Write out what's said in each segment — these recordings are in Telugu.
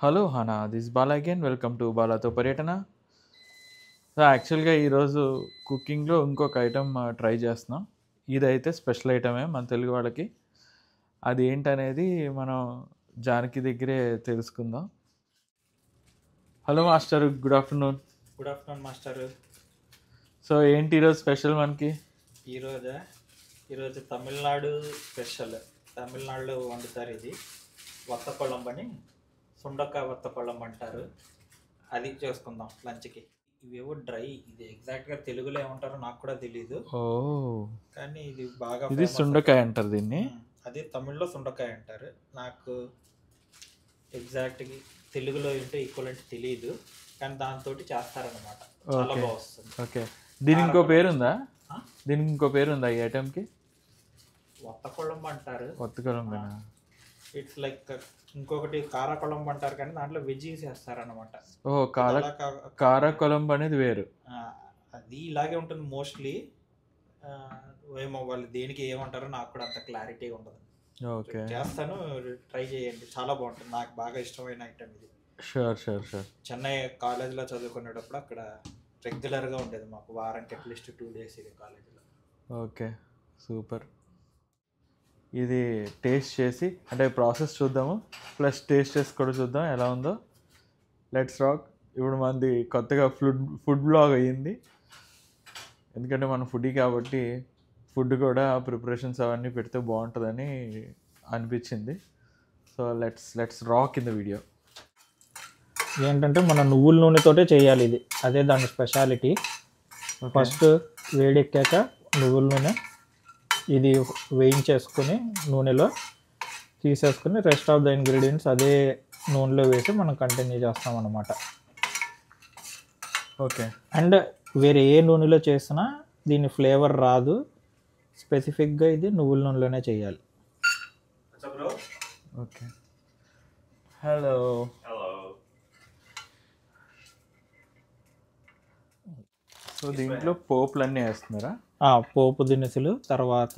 Hello, Hana. This is Bala again. Welcome to Balato Paryatana. So యాక్చువల్గా ఈరోజు కుకింగ్లో ఇంకొక ఐటమ్ ట్రై చేస్తున్నాం. ఇదైతే స్పెషల్ ఐటమే మన తెలుగు వాళ్ళకి. అది ఏంటనేది మనం జానకి దగ్గరే తెలుసుకుందాం. Hello master, good afternoon. Good afternoon master. So ఏంటి ఈరోజు స్పెషల్ మనకి? ఈరోజు తమిళనాడు స్పెషల్. తమిళనాడులో వండుతారు ఇది. వత్తకొళంబు అని, సుండకాయ వత్తకొళంబు అంటారు. అది చేసుకుందాం లంచ్కి. ఇవేవో డ్రై, ఇది ఎగ్జాక్ట్గా తెలుగులో ఏమంటారో నాకు కూడా తెలీదు. కానీ ఇది బాగా ఇది సుండకాయ అంటారు దీన్ని. అదే తమిళ్లో సుండకాయ అంటారు. నాకు ఎగ్జాక్ట్గా తెలుగులో ఏంటో ఈక్వలెంట్ తెలియదు, కానీ దాంతో చేస్తారనమాట. చాలా బాగా వస్తుంది. ఓకే, దీనికి ఇంకో పేరు ఉందా? దీనికి ఇంకో పేరు ఉందా ఈ ఐటమ్కి? వత్తకొళంబు అంటారు. వత్తకొళంబేనా? ఇట్స్ లైక్ ఇంకొకటి కారకొళంబు అంటారు, కానీ దాంట్లో వెజ్జీస్ వేస్తారనమాట. కారకొళంబు అనేది వేరు. అది ఇలాగే ఉంటుంది మోస్ట్లీ. ఏమో వాళ్ళు దేనికి ఏమంటారో నాకు కూడా అంత క్లారిటీ ఉండదు. ఓకే, చేస్తాను, ట్రై చేయండి. చాలా బాగుంటుంది, నాకు బాగా ఇష్టమైన ఐటమ్ ఇది. Sure sure sure. చెన్నై కాలేజ్లో చదువుకునేటప్పుడు అక్కడ రెగ్యులర్గా ఉండేది మాకు, వారానికి అట్లీస్ట్ 2 days ఇది కాలేజీలో. Okay, super. ఇది టేస్ట్ చేసి అంటే ప్రాసెస్ చూద్దాము, ప్లస్ టేస్ట్ చేసి కూడా చూద్దాం ఎలా ఉందో. Let's rock. ఇప్పుడు మనది కొత్తగా ఫుడ్ బ్లాగ్ అయ్యింది, ఎందుకంటే మనం ఫుడీ కాబట్టి ఫుడ్ కూడా ప్రిపరేషన్స్ అవన్నీ పెడితే బాగుంటుందని అనిపించింది. So let's rock in the video. ఏంటంటే మన నువ్వుల నూనెతోటే చేయాలి ఇది, అదే దాని స్పెషాలిటీ. ఫస్ట్ వేడెక్కాక నువ్వుల నూనె ఇది వేయించేసుకొని నూనెలో తీసేసుకుని రెస్ట్ ఆఫ్ ద ఇంగ్రీడియంట్స్ అదే నూనెలో వేసి మనం కంటిన్యూ చేస్తాం అన్నమాట. ఓకే, అండ్ వేరే ఏ నూనెలో చేసినా దీని ఫ్లేవర్ రాదు, స్పెసిఫిక్గా ఇది నువ్వుల నూనెలోనే చేయాలి. Okay, hello. సో దీంట్లో పోపులన్నీ వేస్తున్నారా? పోపు దినుసులు, తర్వాత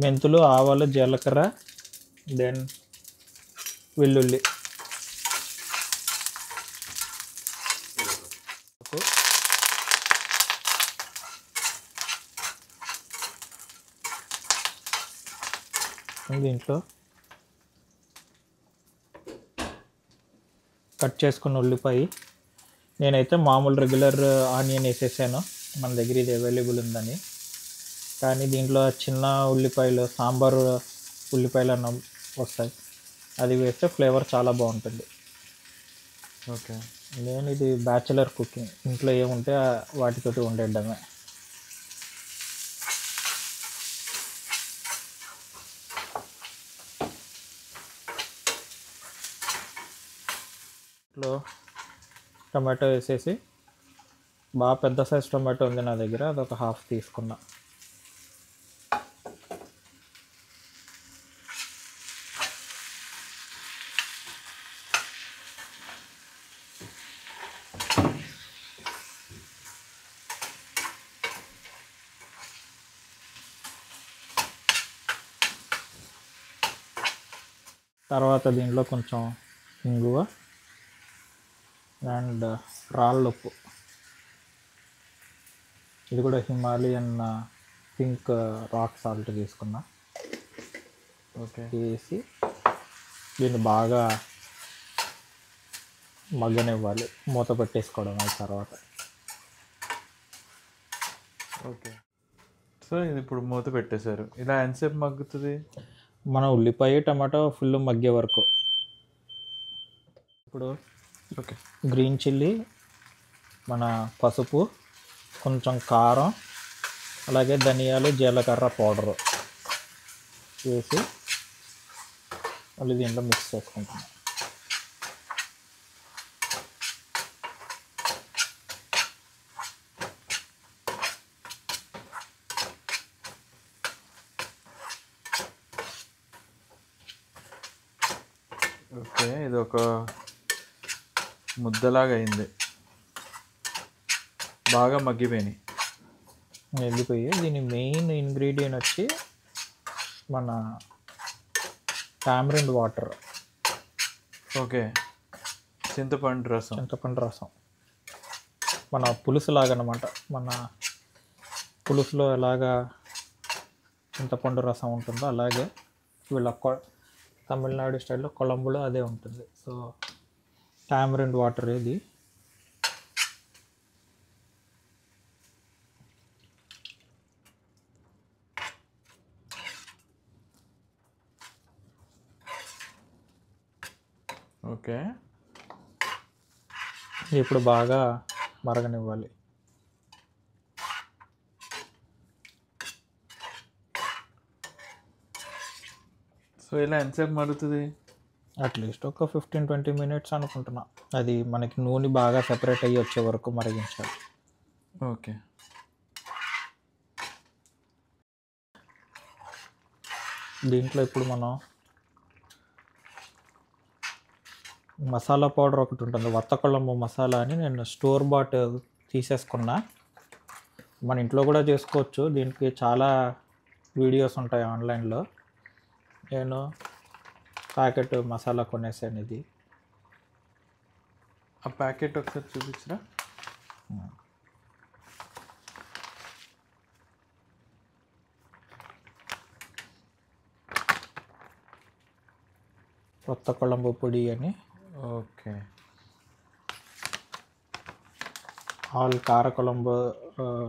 మెంతులు, ఆవాలు, జీలకర్ర, దెన్ వెల్లుల్లి. దీంట్లో కట్ చేసుకున్న ఉల్లిపాయ, నేనైతే మామూలు రెగ్యులర్ ఆనియన్ వేసేసాను, మన దగ్గర ఇది అవైలబుల్ ఉందని. కానీ దీంట్లో చిన్న ఉల్లిపాయలు, సాంబారు ఉల్లిపాయలు అన్న వస్తాయి, అది వేస్తే ఫ్లేవర్ చాలా బాగుంటుంది. ఓకే, నేను ఇది బ్యాచిలర్ కుకింగ్, ఇంట్లో ఏముంటే వాటితోటి వండేయడమే. ఇంట్లో టమాటో వేసేసి, బాగా పెద్ద సైజ్ టమాటో ఉంది నా దగ్గర, అదొక హాఫ్ తీసుకున్నా. తర్వాత దీంట్లో కొంచెం ఇంగువ అండ్ రాళ్ళుప్పు, ఇది కూడా హిమాలయన్ పింక్ రాక్ సాల్ట్ తీసుకున్నా. ఓకే, వేసి దీన్ని బాగా మగ్గనివ్వాలి, మూత పెట్టేసుకోవడం అది తర్వాత. ఓకే, సో ఇది ఇప్పుడు మూత పెట్టేశారు. ఇలా ఎంతసేపు మగ్గుతుంది? మన ఉల్లిపాయ టమాటో ఫుల్ మగ్గే వరకు. ఇప్పుడు ఓకే, గ్రీన్ చిల్లీ, మన పసుపు, కొంచెం కారం, అలాగే ధనియాలు, జీలకర్ర పౌడరు వేసి మళ్ళీ దీంట్లో మిక్స్ చేసుకుంటున్నాం. ఓకే, ఇది ఒక ముద్దలాగా అయింది, బాగా మగ్గిపోయినాయి. వెళ్ళిపోయి దీని మెయిన్ ఇంగ్రీడియంట్ వచ్చి మన టామరిండ్ వాటర్. ఓకే, చింతపండు రసం. చింతపండు రసం మన పులుసు లాగా అనమాట. మన పులుసులో ఎలాగా చింతపండు రసం ఉంటుందో అలాగే వీళ్ళ తమిళనాడు స్టైల్లో కొలంబులో అదే ఉంటుంది. సో టామరిన్ వాటర్ ఇది. ఓకే, ఇప్పుడు బాగా మరగనివ్వాలి. సో ఇలా ఎంతసేపు మరుగుతుంది? అట్లీస్ట్ ఒక 15-20 మినిట్స్ అనుకుంటున్నా. అది మనకి నూనె బాగా సెపరేట్ అయ్యి వచ్చే వరకు మరిగించాలి. ఓకే, దీంట్లో ఇప్పుడు మనం మసాలా పౌడర్ ఒకటి ఉంటుంది, వత్తకొళ్ళంబు మసాలా అని. నేను స్టోర్ బాట్ తీసేసుకున్నా. మన ఇంట్లో కూడా చేసుకోవచ్చు. దీనికి చాలా వీడియోస్ ఉంటాయి ఆన్లైన్లో. నేను ప్యాకెట్ మసాలా కొనేసాను ఇది. ఆ ప్యాకెట్ ఒకసారి చూపించరా? వత్తకొళ్ళంబు పొడి అని. ఓకే, ఆల్ కారకొలంబు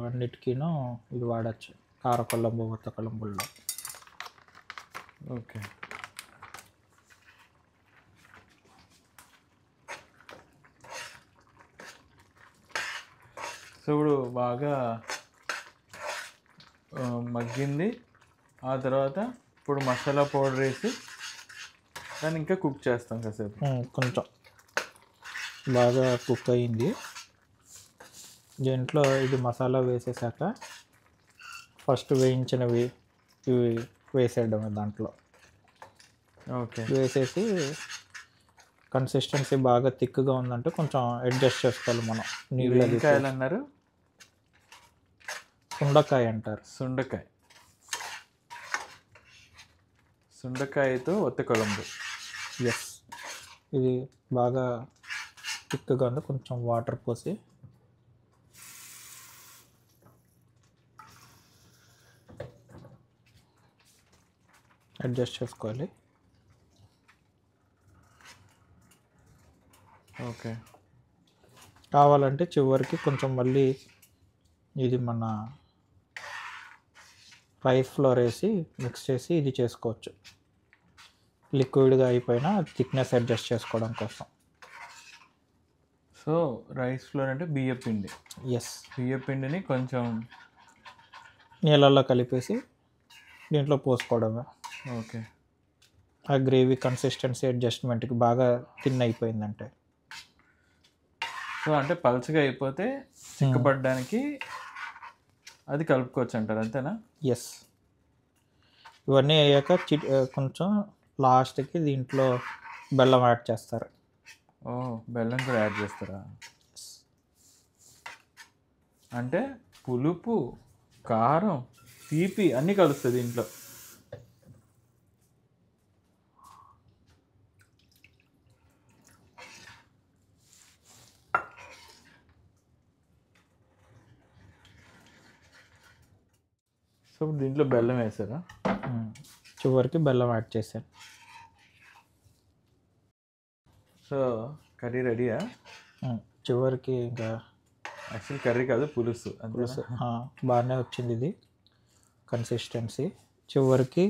అన్నిటికీను ఇది వాడచ్చు. కారకొలంబు, వత్తకొలంబుల్లో. ఓకే. సో ఇప్పుడు బాగా మగ్గింది. ఆ తర్వాత ఇప్పుడు మసాలా పౌడర్ వేసి దాన్ని ఇంకా కుక్ చేస్తాం కాసేపు. కొంచెం బాగా కుక్ అయింది. దీంట్లో ఇది మసాలా వేసేసాక ఫస్ట్ వేయించినవి ఇవి వేసేయడమే దాంట్లో. ఓకే, వేసేసి కన్సిస్టెన్సీ బాగా థిక్గా ఉందంటే కొంచెం అడ్జస్ట్ చేసుకోవాలి మనం. నీళ్ళు కాయలు అన్నారు? సుండకాయ అంటారు. సుండకాయ. సుండకాయతో వత్తకొలంబు. ఎస్, ఇది బాగా థిక్గా ఉంది. కొంచెం వాటర్ పోసి అడ్జస్ట్ చేసుకోవాలి. ఓకే, కావాలంటే చివరికి కొంచెం మళ్ళీ ఇది మన రైస్ ఫ్లోర్ వేసి మిక్స్ చేసి ఇది చేసుకోవచ్చు. లిక్విడ్గా అయిపోయినా థిక్నెస్ అడ్జస్ట్ చేసుకోవడం కోసం. సో రైస్ ఫ్లోర్ అంటే బియ్య పిండి. ఎస్, బియ్య పిండిని కొంచెం నీళ్ళల్లో కలిపేసి దీంట్లో పోసుకోవడమే. ఓకే, ఆ గ్రేవీ కన్సిస్టెన్సీ అడ్జస్ట్మెంట్కి బాగా థిన్ అయిపోయిందంటే. సో అంటే పల్చగా అయిపోతే చిక్కబడడానికి అది కలుపుకోవచ్చు అంటారు, అంతేనా? ఎస్, ఇవన్నీ అయ్యాక కొంచెం లాస్ట్కి దీంట్లో బెల్లం యాడ్ చేస్తారు. ఓ, బెల్లం కూడా యాడ్ చేస్తారా? అంటే పులుపు, కారం, తీపి అన్నీ కలుస్తుంది దీంట్లో. సో దీంట్లో బెల్లం వేసారా? చివరికి బెల్లం యాడ్ చేశాను. సో కర్రీ రెడీయా? చివరికి ఇంకా యాక్చువల్ కర్రీ కాదు, పులుసు. పులుసు బాగానే వచ్చింది ఇది కన్సిస్టెన్సీ. చివరికి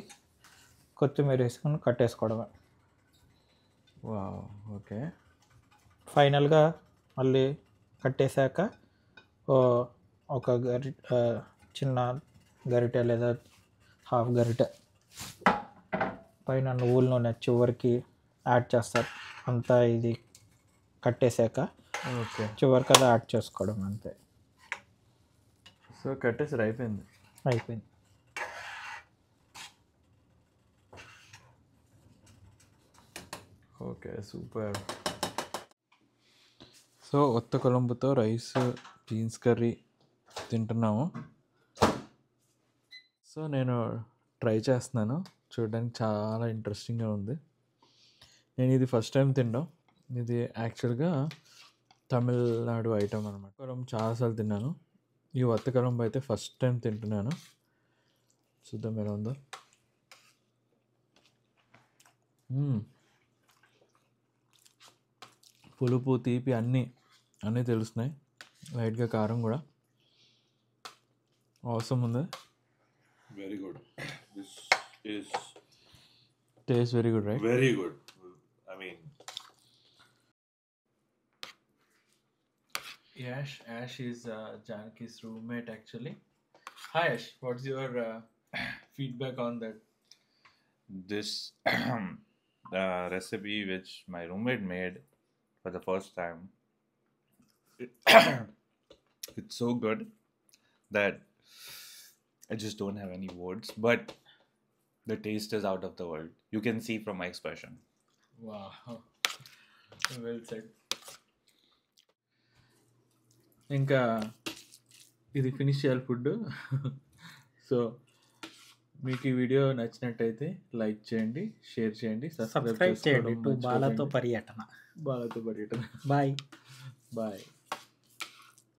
కొత్తిమీర వేసుకొని కట్టేసుకోవడమే. Wow, okay. ఫైనల్గా మళ్ళీ కట్టేశాక ఒక చిన్న గరిటె లేదా హాఫ్ గరిటె పైన నువ్వుల నూనె చివరికి యాడ్ చేస్తారు. అంతా ఇది కట్టేశాక ఓకే, చివరికి అది యాడ్ చేసుకోవడం అంతే. సో కట్టేసారు, అయిపోయింది. అయిపోయింది. Okay, super. సో వత్తకొలంబుతో రైస్, బీన్స్ కర్రీ తింటున్నాము. సో నేను ట్రై చేస్తున్నాను, చూడడానికి చాలా ఇంట్రెస్టింగ్గా ఉంది. నేను ఇది ఫస్ట్ టైం తినడం. ఇది యాక్చువల్గా తమిళనాడు ఐటమ్ అనమాట. కరం చాలాసార్లు తిన్నాను. ఈ వత్తకరం అయితే ఫస్ట్ టైం తింటున్నాను. చూద్దాం ఎలా ఉందో. పులుపు తీపి అన్నీ తెలుస్తున్నాయి. లైట్గా కారం కూడా అవసరం ఉంది. Very good. This is taste very good, right? very good. I mean, Ash is Janaki's roommate actually. Hi Ash, what's your feedback on that? this recipe which my roommate made for the first time, it's so good that I just don't have any words. But the taste is out of the world. You can see from my expression. Wow, well said. ఇంకా ఇది ఫినిష్ చేయాలి ఫుడ్. సో మీకు ఈ వీడియో నచ్చినట్టయితే లైక్ చేయండి, షేర్ చేయండి, సబ్స్క్రైబ్ చేయండి టు బాలతో పర్యటన. బాలతో పర్యటన. బాయ్. బాయ్.